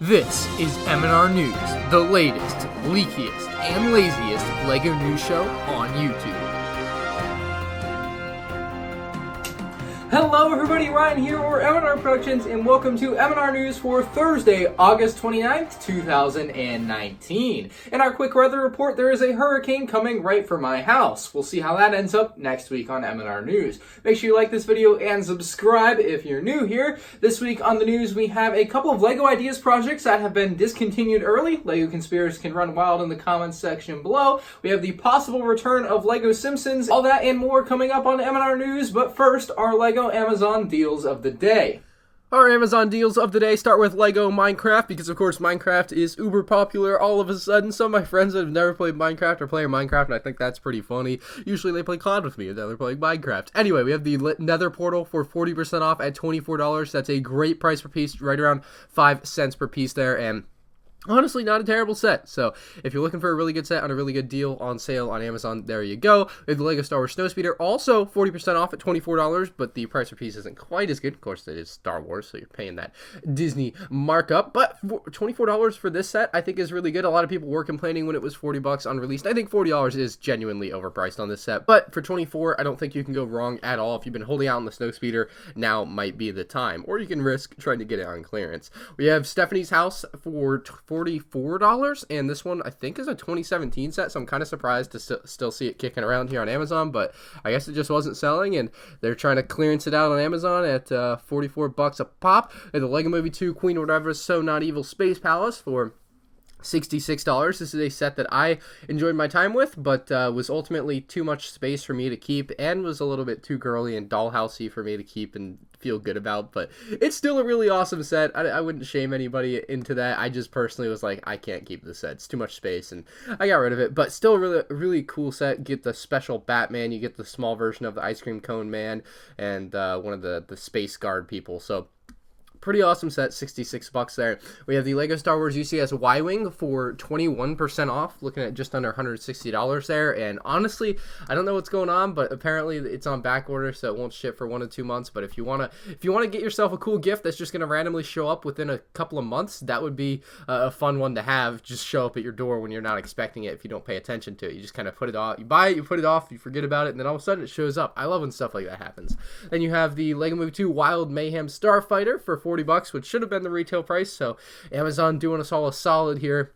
This is M&R News, the latest, leakiest, and laziest LEGO news show on YouTube. Hello everybody, Ryan here, or MandRproductions, and welcome to M&R News for Thursday, August 29th, 2019. In our quick weather report, there is a hurricane coming right for my house. We'll see how that ends up next week on M&R News. Make sure you like this video and subscribe if you're new here. This week on the news, we have a couple of LEGO Ideas projects that have been discontinued early. LEGO conspirators can run wild in the comments section below. We have the possible return of LEGO Simpsons, all that and more coming up on M&R News, but first, our LEGO Amazon deals of the day. Our Amazon deals of the day start with LEGO Minecraft, because of course Minecraft is uber popular all of a sudden. Some of my friends that have never played Minecraft are playing Minecraft, and I think that's pretty funny. Usually they play COD with me, and now they're playing Minecraft. Anyway, we have the Nether Portal for 40% off at $24. That's a great price per piece, right around 5 cents per piece there, and honestly, not a terrible set. So if you're looking for a really good set on a really good deal on sale on Amazon, there you go. We have the LEGO Star Wars Snowspeeder, also 40% off at $24, but the price per piece isn't quite as good. Of course, it is Star Wars, so you're paying that Disney markup. But $24 for this set, I think, is really good. A lot of people were complaining when it was $40 on release. I think $40 is genuinely overpriced on this set. But for $24, I don't think you can go wrong at all. If you've been holding out on the Snowspeeder, now might be the time. Or you can risk trying to get it on clearance. We have Stephanie's House for $44, and this one I think is a 2017 set, so I'm kind of surprised to still see it kicking around here on Amazon, but I guess it just wasn't selling, and they're trying to clearance it out on Amazon at $44 a pop. And the LEGO Movie 2 Queen or whatever, So Not Evil Space Palace for $66. This is a set that I enjoyed my time with, but was ultimately too much space for me to keep, and was a little bit too girly and dollhousey for me to keep and feel good about, but it's still a really awesome set. I wouldn't shame anybody into that. I just personally was like, I can't keep this set. It's too much space, and I got rid of it, but still really cool set. Get the special Batman, you get the small version of the Ice Cream Cone Man, and one of the Space Guard people, so pretty awesome set, $66 there. We have the LEGO Star Wars UCS Y-Wing for 21% off, looking at just under $160 there, and honestly, I don't know what's going on, but apparently it's on back order, so it won't ship for 1 to 2 months, but if you want to get yourself a cool gift that's just going to randomly show up within a couple of months, that would be a fun one to have, just show up at your door when you're not expecting it if you don't pay attention to it. You just kind of put it off, you buy it, you put it off, you forget about it, and then all of a sudden it shows up. I love when stuff like that happens. Then you have the LEGO Movie 2 Wild Mayhem Starfighter for $40, which should have been the retail price, so Amazon doing us all a solid here.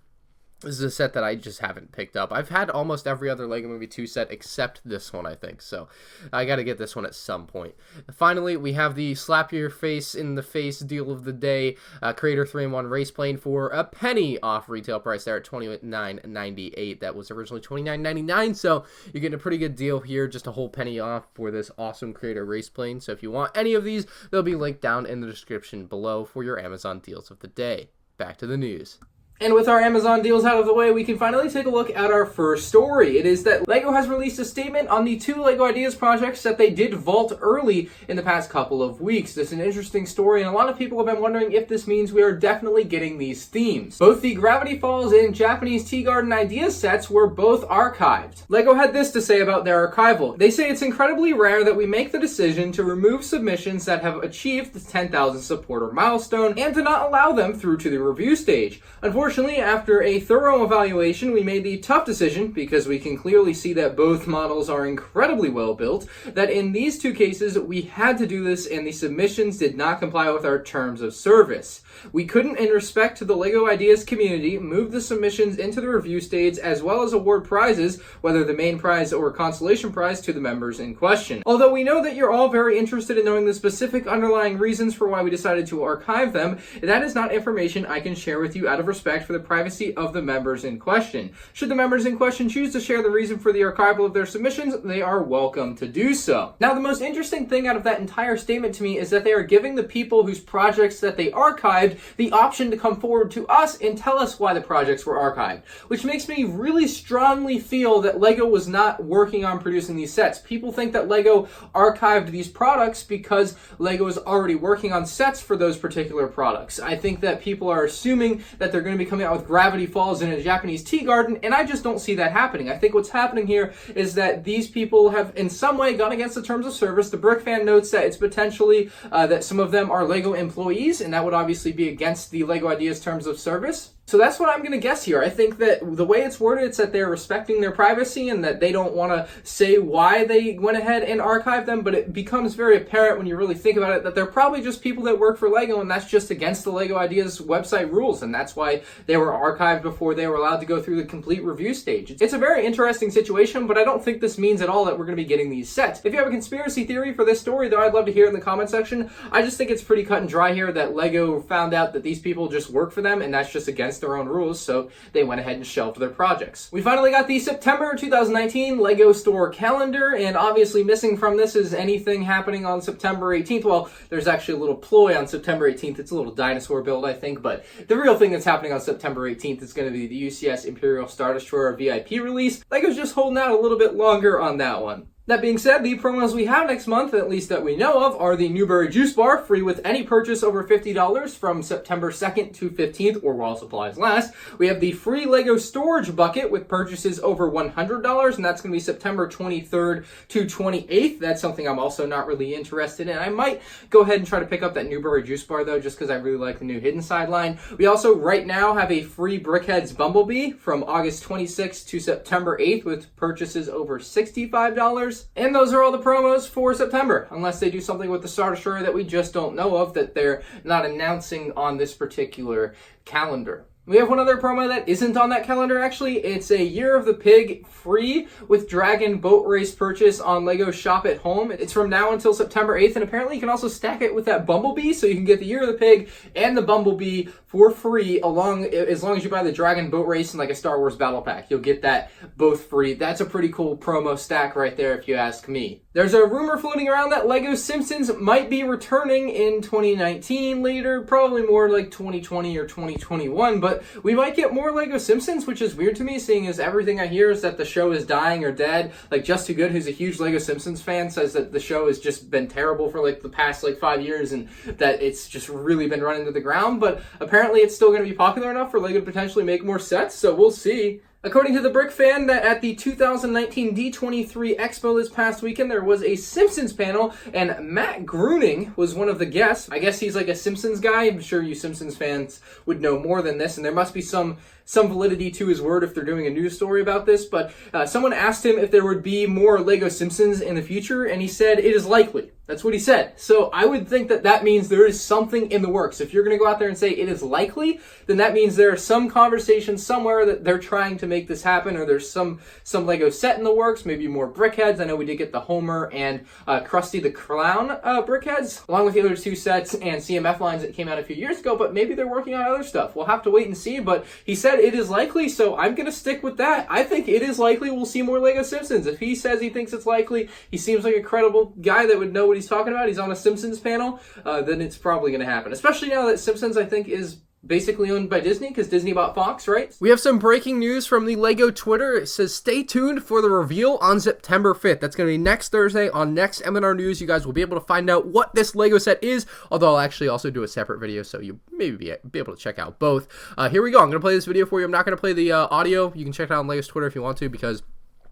This is a set that I just haven't picked up. I've had almost every other LEGO Movie 2 set except this one, I think, so I got to get this one at some point. Finally, we have the Slap Your Face in the Face deal of the day, Creator 3-in-1 race plane for a penny off retail price there at $29.98. That was originally $29.99, so you're getting a pretty good deal here, just a whole penny off for this awesome Creator race plane. So if you want any of these, they'll be linked down in the description below for your Amazon deals of the day. Back to the news. And with our Amazon deals out of the way, we can finally take a look at our first story. It is that LEGO has released a statement on the 2 LEGO Ideas projects that they did vault early in the past couple of weeks. This is an interesting story, and a lot of people have been wondering if this means we are definitely getting these themes. Both the Gravity Falls and Japanese Tea Garden Ideas sets were both archived. LEGO had this to say about their archival. They say it's incredibly rare that we make the decision to remove submissions that have achieved the 10,000 supporter milestone and to not allow them through to the review stage. Unfortunately, after a thorough evaluation, we made the tough decision, because we can clearly see that both models are incredibly well built, that in these 2 cases, we had to do this and the submissions did not comply with our terms of service. We couldn't, in respect to the LEGO Ideas community, move the submissions into the review stage as well as award prizes, whether the main prize or consolation prize, to the members in question. Although we know that you're all very interested in knowing the specific underlying reasons for why we decided to archive them, that is not information I can share with you out of respect for the privacy of the members in question. Should the members in question choose to share the reason for the archival of their submissions, they are welcome to do so. Now, the most interesting thing out of that entire statement to me is that they are giving the people whose projects that they archived the option to come forward to us and tell us why the projects were archived, which makes me really strongly feel that LEGO was not working on producing these sets. People think that LEGO archived these products because LEGO is already working on sets for those particular products. I think that people are assuming that they're going to be be coming out with Gravity Falls in a Japanese tea garden, and I just don't see that happening. I think what's happening here is that these people have in some way gone against the terms of service. The Brick Fan notes that it's potentially that some of them are LEGO employees, and that would obviously be against the LEGO Ideas terms of service. So that's what I'm going to guess here. I think that the way it's worded, it's that they're respecting their privacy and that they don't want to say why they went ahead and archived them, but it becomes very apparent when you really think about it that they're probably just people that work for LEGO, and that's just against the LEGO Ideas website rules, and that's why they were archived before they were allowed to go through the complete review stage. It's a very interesting situation, but I don't think this means at all that we're going to be getting these sets. If you have a conspiracy theory for this story, though, I'd love to hear it in the comment section. I just think it's pretty cut and dry here that LEGO found out that these people just work for them, and that's just against their own rules, so they went ahead and shelved their projects. We finally got the September 2019 LEGO store calendar, and obviously missing from this is anything happening on September 18th. Well, there's actually a little ploy on September 18th. It's a little dinosaur build, I think, but the real thing that's happening on September 18th is going to be the UCS Imperial Star Destroyer VIP release. LEGO's just holding out a little bit longer on that one. That being said, the promos we have next month, at least that we know of, are the Newberry Juice Bar, free with any purchase over $50 from September 2nd to 15th, or while supplies last. We have the free LEGO Storage Bucket with purchases over $100, and that's going to be September 23rd to 28th. That's something I'm also not really interested in. I might go ahead and try to pick up that Newberry Juice Bar, though, just because I really like the new Hidden Side line. We also, right now, have a free Brickhead's Bumblebee from August 26th to September 8th with purchases over $65. And those are all the promos for September, unless they do something with the Star Destroyer that we just don't know of, that they're not announcing on this particular calendar. We have one other promo that isn't on that calendar, actually. It's a Year of the Pig free with Dragon Boat Race purchase on LEGO Shop at Home. It's from now until September 8th, and apparently you can also stack it with that Bumblebee, so you can get the Year of the Pig and the Bumblebee for free as long as you buy the Dragon Boat Race and like a Star Wars Battle Pack. You'll get that both free. That's a pretty cool promo stack right there, if you ask me. There's a rumor floating around that LEGO Simpsons might be returning in 2019 later, probably more like 2020 or 2021, but we might get more LEGO Simpsons, which is weird to me, seeing as everything I hear is that the show is dying or dead. Like, Just Too Good, who's a huge LEGO Simpsons fan, says that the show has just been terrible for like the past 5 years and that it's just really been running to the ground, but apparently it's still going to be popular enough for LEGO to potentially make more sets, so we'll see. According to the Brick Fan, that at the 2019 D23 Expo this past weekend, there was a Simpsons panel, and Matt Groening was one of the guests. I guess he's like a Simpsons guy. I'm sure you Simpsons fans would know more than this, and there must be some validity to his word if they're doing a news story about this, but someone asked him if there would be more LEGO Simpsons in the future, and he said it is likely. That's what he said. So I would think that that means there is something in the works. If you're going to go out there and say it is likely, then that means there are some conversations somewhere that they're trying to make this happen, or there's some LEGO set in the works, maybe more Brickheads. I know we did get the Homer and Krusty the Clown Brickheads, along with the other two sets and CMF lines that came out a few years ago, but maybe they're working on other stuff. We'll have to wait and see, but he said it is likely, so I'm going to stick with that. I think it is likely we'll see more LEGO Simpsons. If he says he thinks it's likely, he seems like a credible guy that would know what he's talking about. He's on a Simpsons panel, then it's probably going to happen. Especially now that Simpsons, I think, is basically owned by Disney, because Disney bought Fox, right? We have some breaking news from the LEGO Twitter. It says, stay tuned for the reveal on September 5th. That's going to be next Thursday on next MandR News. You guys will be able to find out what this LEGO set is, although I'll actually also do a separate video, so you maybe be able to check out both. Here we go. I'm going to play this video for you. I'm not going to play the audio. You can check it out on LEGO's Twitter if you want to, because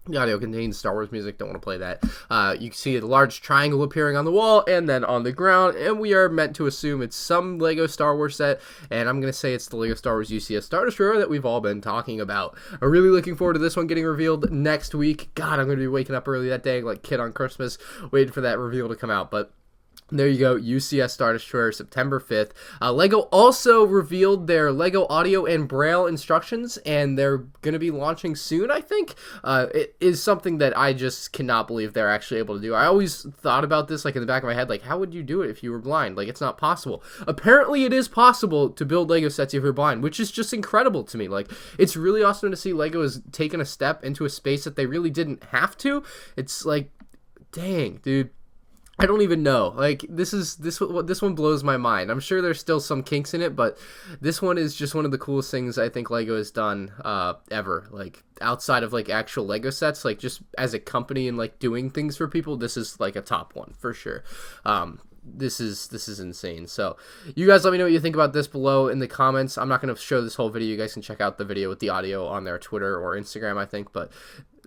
the audio contains Star Wars music. Don't want to play that. You can see a large triangle appearing on the wall and then on the ground, and we are meant to assume it's some LEGO Star Wars set, and I'm going to say it's the LEGO Star Wars UCS Star Destroyer that we've all been talking about. I'm really looking forward to this one getting revealed next week. God, I'm going to be waking up early that day like kid on Christmas, waiting for that reveal to come out, but there you go, UCS Star Destroyer, September 5th. LEGO also revealed their LEGO audio and braille instructions, and they're going to be launching soon, I think. It is something that I just cannot believe they're actually able to do. I always thought about this, like, in the back of my head, like, how would you do it if you were blind? Like, it's not possible. Apparently, it is possible to build LEGO sets if you're blind, which is just incredible to me. Like, it's really awesome to see LEGO has taken a step into a space that they really didn't have to. It's like, dang, dude. I don't even know. Like, this one blows my mind. I'm sure there's still some kinks in it, but this one is just one of the coolest things I think LEGO has done ever. Like, outside of like actual LEGO sets, like just as a company and like doing things for people, this is like a top one for sure. this is insane. So you guys let me know what you think about this below in the comments. I'm not going to show this whole video. You guys can check out the video with the audio on their Twitter or Instagram, I think. But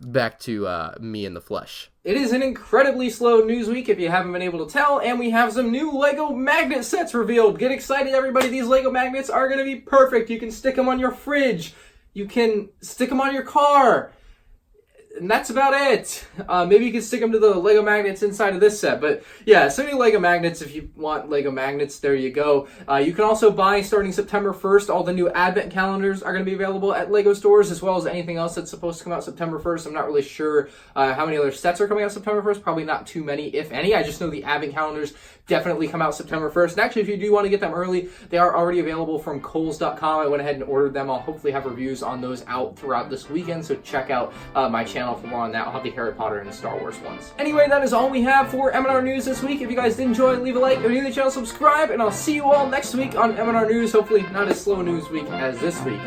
back to me in the flesh. It is an incredibly slow news week if you haven't been able to tell, and we have some new LEGO magnet sets revealed. Get excited, everybody. These LEGO magnets are going to be perfect. You can stick them on your fridge. You can stick them on your car. And that's about it. Maybe you can stick them to the LEGO magnets inside of this set. But yeah, so many LEGO magnets. If you want LEGO magnets, there you go. You can also buy, starting September 1st, all the new advent calendars are going to be available at LEGO stores, as well as anything else that's supposed to come out September 1st. I'm not really sure how many other sets are coming out September 1st. Probably not too many, if any. I just know the advent calendars definitely come out September 1st. And actually, if you do want to get them early, they are already available from Kohl's.com. I went ahead and ordered them. I'll hopefully have reviews on those out throughout this weekend, so check out my channel for more on that. I'll have the Harry Potter and the Star Wars ones. Anyway, that is all we have for MandR News this week. If you guys did enjoy, leave a like. If you're new to the channel, subscribe, and I'll see you all next week on MandR News. Hopefully not as slow news week as this week.